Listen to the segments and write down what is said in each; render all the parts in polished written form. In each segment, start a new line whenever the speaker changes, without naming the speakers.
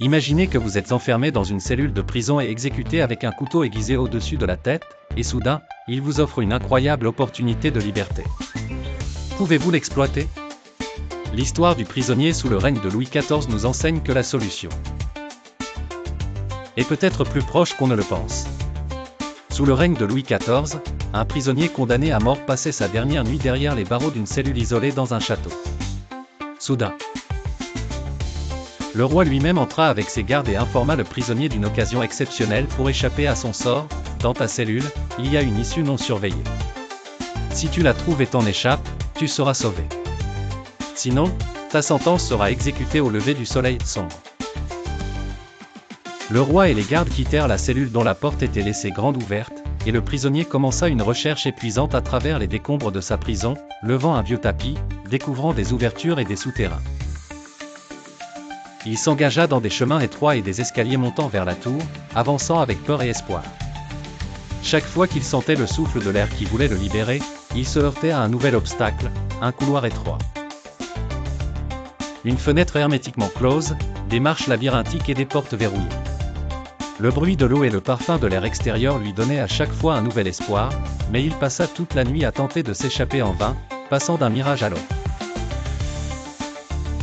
Imaginez que vous êtes enfermé dans une cellule de prison et exécuté avec un couteau aiguisé au-dessus de la tête, et soudain, il vous offre une incroyable opportunité de liberté. Pouvez-vous l'exploiter? L'histoire du prisonnier sous le règne de Louis XIV nous enseigne que la solution est peut-être plus proche qu'on ne le pense. Sous le règne de Louis XIV, un prisonnier condamné à mort passait sa dernière nuit derrière les barreaux d'une cellule isolée dans un château. Soudain, le roi lui-même entra avec ses gardes et informa le prisonnier d'une occasion exceptionnelle pour échapper à son sort. Dans ta cellule, il y a une issue non surveillée. Si tu la trouves et t'en échappes, tu seras sauvé. Sinon, ta sentence sera exécutée au lever du soleil sombre. Le roi et les gardes quittèrent la cellule dont la porte était laissée grande ouverte, et le prisonnier commença une recherche épuisante à travers les décombres de sa prison, levant un vieux tapis, découvrant des ouvertures et des souterrains. Il s'engagea dans des chemins étroits et des escaliers montant vers la tour, avançant avec peur et espoir. Chaque fois qu'il sentait le souffle de l'air qui voulait le libérer, il se heurtait à un nouvel obstacle, un couloir étroit. Une fenêtre hermétiquement close, des marches labyrinthiques et des portes verrouillées. Le bruit de l'eau et le parfum de l'air extérieur lui donnaient à chaque fois un nouvel espoir, mais il passa toute la nuit à tenter de s'échapper en vain, passant d'un mirage à l'autre.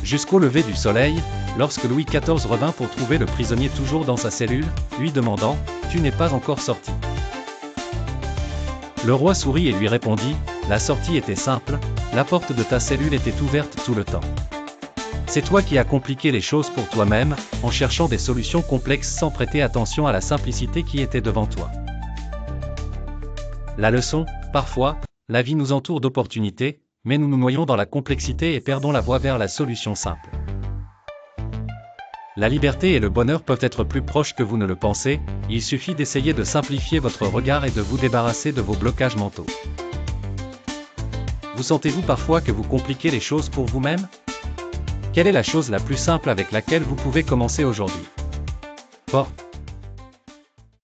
Jusqu'au lever du soleil, lorsque Louis XIV revint pour trouver le prisonnier toujours dans sa cellule, lui demandant « Tu n'es pas encore sorti ?» Le roi sourit et lui répondit « La sortie était simple, la porte de ta cellule était ouverte tout le temps. C'est toi qui as compliqué les choses pour toi-même, en cherchant des solutions complexes sans prêter attention à la simplicité qui était devant toi. » La leçon, parfois, la vie nous entoure d'opportunités, mais nous nous noyons dans la complexité et perdons la voie vers la solution simple. La liberté et le bonheur peuvent être plus proches que vous ne le pensez, il suffit d'essayer de simplifier votre regard et de vous débarrasser de vos blocages mentaux. Vous sentez-vous parfois que vous compliquez les choses pour vous-même? Quelle est la chose la plus simple avec laquelle vous pouvez commencer aujourd'hui?